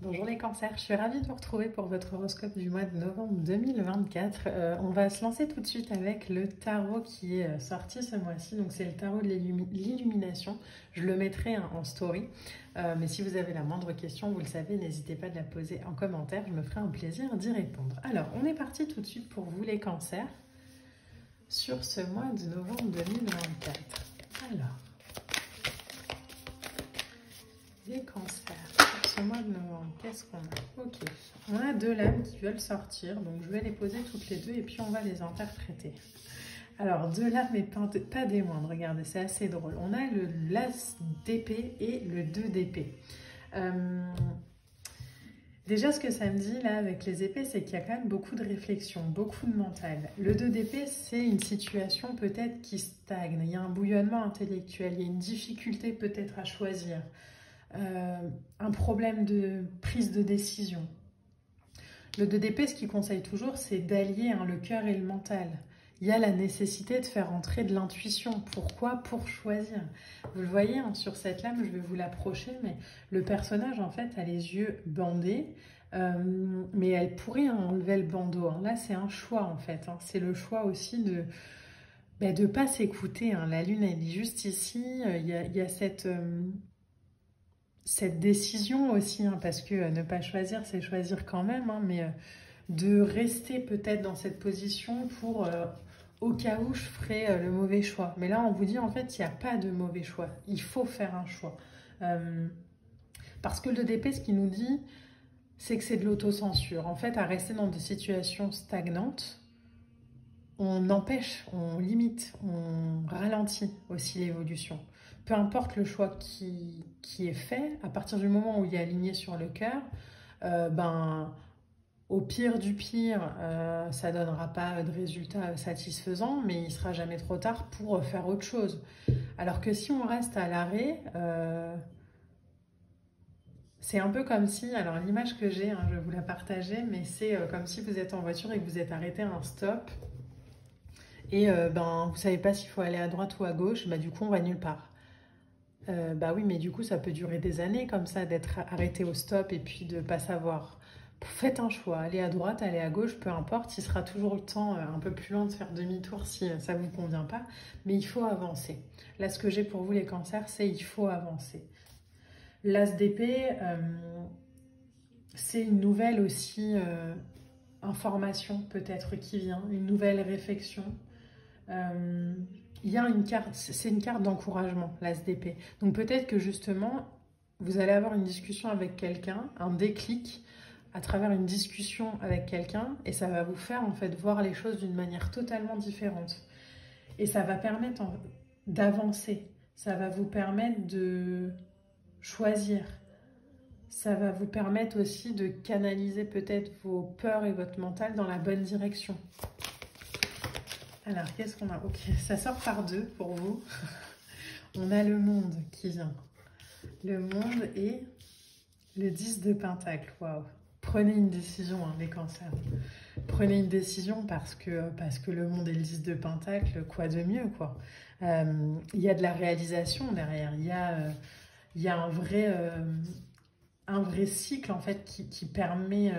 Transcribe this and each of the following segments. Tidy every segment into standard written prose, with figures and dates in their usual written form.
Bonjour les cancers, je suis ravie de vous retrouver pour votre horoscope du mois de novembre 2024. On va se lancer tout de suite avec le tarot qui est sorti ce mois-ci. Donc c'est le tarot de l'illumination. Je le mettrai en story. Mais si vous avez la moindre question, vous le savez, n'hésitez pas de la poser en commentaire. Je me ferai un plaisir d'y répondre. Alors, on est parti tout de suite pour vous les cancers sur ce mois de novembre 2024. Alors, les cancers. Ce mois de novembre, qu'est-ce qu'on a? Ok, on a deux lames qui veulent sortir, donc je vais les poser toutes les deux et puis on va les interpréter. Alors, deux lames mais pas des moindres, regardez, c'est assez drôle. On a le l'as d'épée et le 2 d'épée. Déjà, ce que ça me dit là avec les épées, c'est qu'il y a quand même beaucoup de réflexion, beaucoup de mental. Le 2 d'épée, c'est une situation peut-être qui stagne, il y a un bouillonnement intellectuel, il y a une difficulté peut-être à choisir. Un problème de prise de décision. Le 2 d'épée, ce qu'il conseille toujours, c'est d'allier le cœur et le mental. Il y a la nécessité de faire entrer de l'intuition. Pourquoi? Pour choisir. Vous le voyez, sur cette lame, je vais vous l'approcher, mais le personnage, en fait, a les yeux bandés, mais elle pourrait enlever le bandeau. Là, c'est un choix, en fait. C'est le choix aussi de ne pas s'écouter. La lune, elle est juste ici. Il y a cette décision aussi, parce que ne pas choisir, c'est choisir quand même, mais de rester peut-être dans cette position pour, au cas où je ferais le mauvais choix. Mais là, on vous dit, en fait, il n'y a pas de mauvais choix. Il faut faire un choix. Parce que le DP, ce qu'il nous dit, c'est que c'est de l'autocensure. En fait, à rester dans des situations stagnantes, on empêche, on limite, on ralentit aussi l'évolution. Peu importe le choix qui est fait, à partir du moment où il est aligné sur le cœur, au pire du pire, ça ne donnera pas de résultat satisfaisant, mais il ne sera jamais trop tard pour faire autre chose. Alors que si on reste à l'arrêt, c'est un peu comme si, alors l'image que j'ai, je vais vous la partager, mais c'est comme si vous êtes en voiture et que vous êtes arrêté à un stop. Et vous savez pas s'il faut aller à droite ou à gauche, du coup on va nulle part. Oui, mais du coup ça peut durer des années comme ça, d'être arrêté au stop et puis de pas savoir. Faites un choix, allez à droite, allez à gauche, peu importe, il sera toujours le temps un peu plus long de faire demi-tour si ça ne vous convient pas, mais il faut avancer. Là, ce que j'ai pour vous les cancers, c'est il faut avancer. L'as d'épée, c'est une nouvelle aussi information peut-être qui vient, une nouvelle réflexion. Il y a une carte, c'est une carte d'encouragement, l'as d'épée. Donc peut-être que justement, vous allez avoir une discussion avec quelqu'un, un déclic à travers une discussion avec quelqu'un, et ça va vous faire en fait voir les choses d'une manière totalement différente. Et ça va permettre d'avancer, ça va vous permettre de choisir, ça va vous permettre aussi de canaliser peut-être vos peurs et votre mental dans la bonne direction. Alors, qu'est-ce qu'on a? Ok, ça sort par deux pour vous. On a le monde qui vient. Le monde et le 10 de Pentacle. Waouh! Prenez une décision, les cancers. Prenez une décision parce que le monde et le 10 de Pentacle, quoi de mieux, quoi. Il y a de la réalisation derrière. Il y a un vrai cycle, en fait, qui permet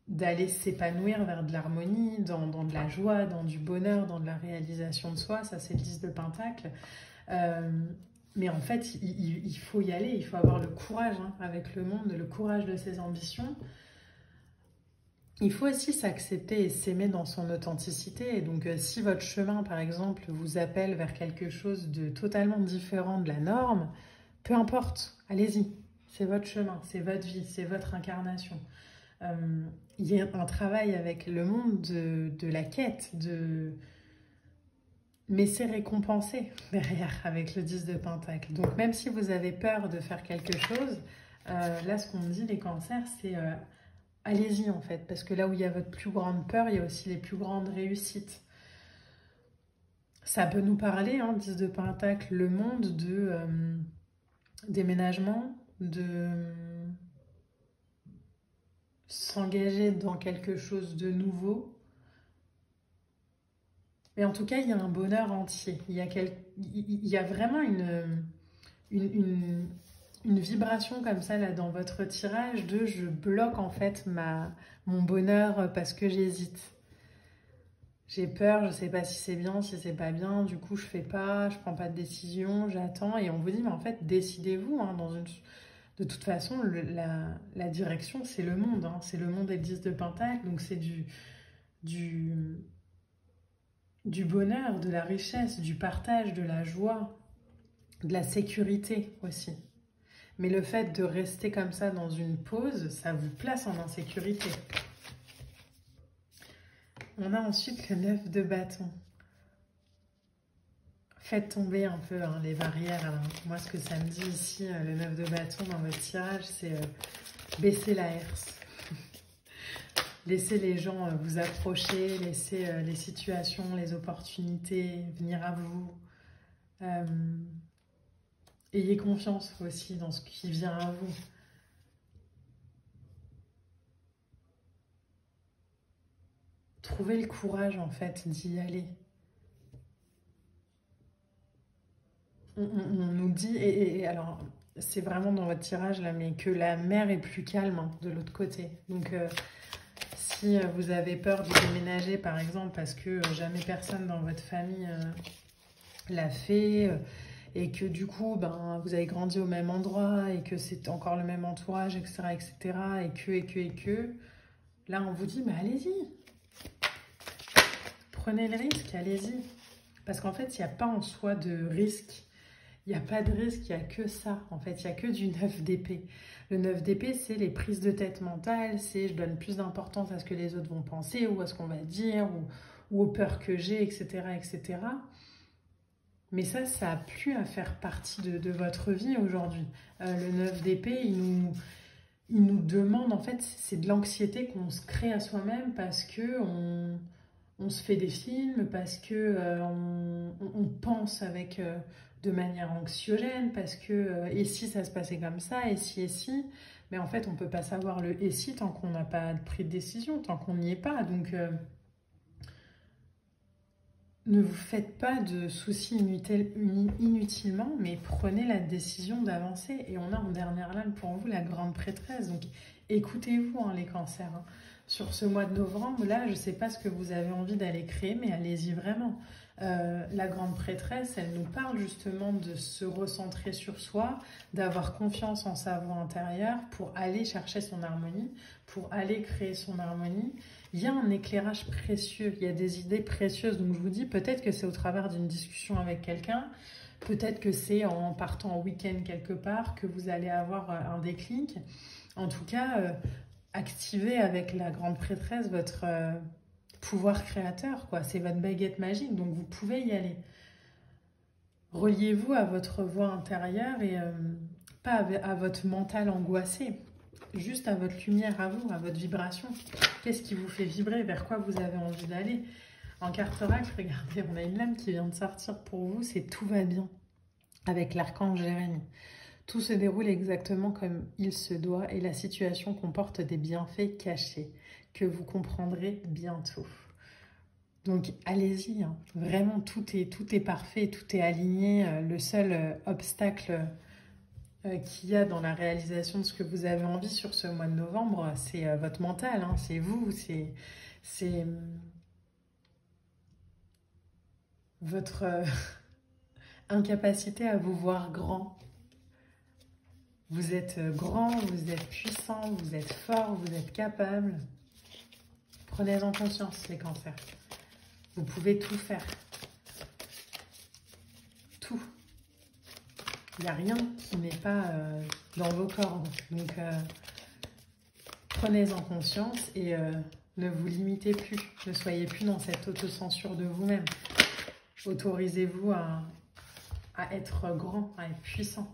d'aller s'épanouir vers de l'harmonie, dans de la joie, dans du bonheur, dans de la réalisation de soi. Ça, c'est le 10 de Pentacle. Mais en fait, il faut y aller, il faut avoir le courage avec le monde, le courage de ses ambitions. Il faut aussi s'accepter et s'aimer dans son authenticité. Et donc, si votre chemin, par exemple, vous appelle vers quelque chose de totalement différent de la norme, peu importe, allez-y. C'est votre chemin, c'est votre vie, c'est votre incarnation. Il y a un travail avec le monde de la quête, mais c'est récompensé derrière avec le 10 de Pentacle. Donc même si vous avez peur de faire quelque chose, là ce qu'on me dit les cancers, c'est allez-y en fait, parce que là où il y a votre plus grande peur, il y a aussi les plus grandes réussites. Ça peut nous parler, 10 de Pentacle, le monde de déménagement, de s'engager dans quelque chose de nouveau. Mais en tout cas, il y a un bonheur entier. Il y a vraiment une vibration comme ça là dans votre tirage de je bloque en fait mon bonheur parce que j'hésite. J'ai peur, je sais pas si c'est bien, si c'est pas bien, du coup je fais pas, je prends pas de décision, j'attends et on vous dit mais en fait décidez-vous hein, de toute façon la direction c'est le monde, hein, c'est le monde et le 10 de Pentacle, donc c'est du bonheur, de la richesse, du partage, de la joie, de la sécurité aussi. Mais le fait de rester comme ça dans une pause, ça vous place en insécurité. On a ensuite le 9 de bâton. Faites tomber un peu hein, les barrières. Alors, moi, ce que ça me dit ici, le 9 de bâton dans votre tirage, c'est baisser la herse. Laissez les gens vous approcher, laissez les situations, les opportunités venir à vous. Ayez confiance aussi dans ce qui vient à vous. Trouvez le courage en fait d'y aller. On nous dit, et alors c'est vraiment dans votre tirage là, mais que la mer est plus calme hein, de l'autre côté. Donc si vous avez peur de déménager par exemple parce que jamais personne dans votre famille l'a fait et que du coup ben, vous avez grandi au même endroit et que c'est encore le même entourage, etc. etc. et que là on vous dit mais allez-y, prenez le risque, allez-y. Parce qu'en fait il n'y a pas en soi de risque. Il n'y a pas de risque, il n'y a que ça. En fait, il n'y a que du 9 d'épée. Le 9 d'épée, c'est les prises de tête mentales, c'est je donne plus d'importance à ce que les autres vont penser, ou à ce qu'on va dire, ou aux peurs que j'ai, etc., etc. Mais ça n'a plus à faire partie de votre vie aujourd'hui. Le 9 d'épée, il nous demande, en fait, c'est de l'anxiété qu'on se crée à soi-même parce que on se fait des films, parce que on pense avec... de manière anxiogène, parce que et si ça se passait comme ça, et si, mais en fait on ne peut pas savoir le et si tant qu'on n'a pas pris de décision, tant qu'on n'y est pas, donc ne vous faites pas de soucis inutilement, mais prenez la décision d'avancer, et on a en dernière lame pour vous la grande prêtresse, donc écoutez-vous hein, les cancers, hein. Sur ce mois de novembre, là je ne sais pas ce que vous avez envie d'aller créer, mais allez-y vraiment. La grande prêtresse, elle nous parle justement de se recentrer sur soi, d'avoir confiance en sa voix intérieure pour aller chercher son harmonie, pour aller créer son harmonie. Il y a un éclairage précieux, il y a des idées précieuses. Donc je vous dis, peut-être que c'est au travers d'une discussion avec quelqu'un, peut-être que c'est en partant en week-end quelque part que vous allez avoir un déclic. En tout cas, activez avec la grande prêtresse votre... pouvoir créateur, quoi. C'est votre baguette magique, donc vous pouvez y aller. Reliez-vous à votre voix intérieure et pas à votre mental angoissé, juste à votre lumière à vous, à votre vibration. Qu'est-ce qui vous fait vibrer? Vers quoi vous avez envie d'aller? En carte oracle, regardez, on a une lame qui vient de sortir pour vous, c'est tout va bien, avec l'archange Jérémie. Tout se déroule exactement comme il se doit et la situation comporte des bienfaits cachés que vous comprendrez bientôt. Donc allez-y, hein. Vraiment tout est parfait, tout est aligné. Le seul obstacle qu'il y a dans la réalisation de ce que vous avez envie sur ce mois de novembre, c'est votre mental, hein. C'est vous, c'est votre incapacité à vous voir grand. Vous êtes grand, vous êtes puissant, vous êtes fort, vous êtes capable. Prenez-en conscience, les cancers. Vous pouvez tout faire. Tout. Il n'y a rien qui n'est pas dans vos cordes. Donc, prenez-en conscience et ne vous limitez plus. Ne soyez plus dans cette autocensure de vous-même. Autorisez-vous à être grand, à être puissant.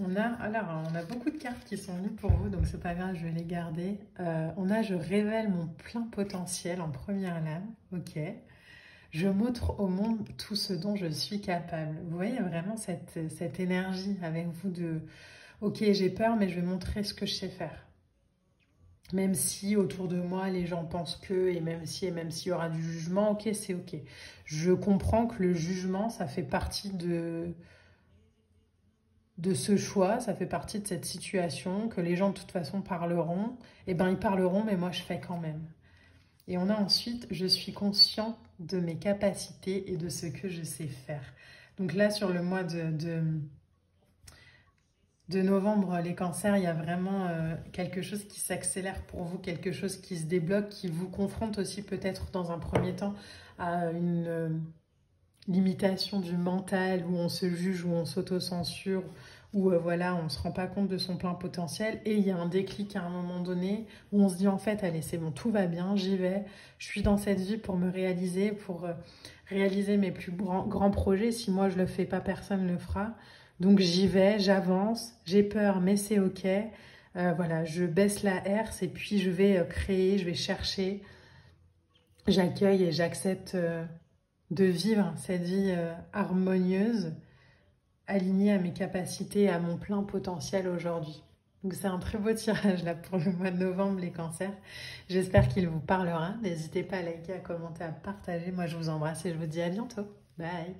On a beaucoup de cartes qui sont venues pour vous, donc c'est pas grave, je vais les garder. On a « Je révèle mon plein potentiel » en première lame, ok. « Je montre au monde tout ce dont je suis capable ». Vous voyez vraiment cette énergie avec vous de « Ok, j'ai peur, mais je vais montrer ce que je sais faire ». Même si autour de moi, les gens pensent que, et même s'il y aura du jugement, ok, c'est ok. Je comprends que le jugement, ça fait partie de de ce choix, ça fait partie de cette situation, que les gens de toute façon parleront, et ben ils parleront, mais moi je fais quand même. Et on a ensuite, je suis conscient de mes capacités et de ce que je sais faire. Donc là, sur le mois de novembre, les cancers, il y a vraiment quelque chose qui s'accélère pour vous, quelque chose qui se débloque, qui vous confronte aussi peut-être dans un premier temps à une limitation du mental, où on se juge, où on s'auto-censure, où voilà, on ne se rend pas compte de son plein potentiel. Et il y a un déclic à un moment donné où on se dit en fait, allez, c'est bon, tout va bien, j'y vais, je suis dans cette vie pour me réaliser, pour réaliser mes plus grands projets. Si moi je le fais pas, personne ne le fera. Donc j'y vais, j'avance, j'ai peur, mais c'est ok. Voilà, je baisse la herse et puis je vais créer, je vais chercher, j'accueille et j'accepte de vivre cette vie harmonieuse, alignée à mes capacités, à mon plein potentiel aujourd'hui. Donc c'est un très beau tirage là pour le mois de novembre, les cancers. J'espère qu'il vous parlera. N'hésitez pas à liker, à commenter, à partager. Moi je vous embrasse et je vous dis à bientôt. Bye.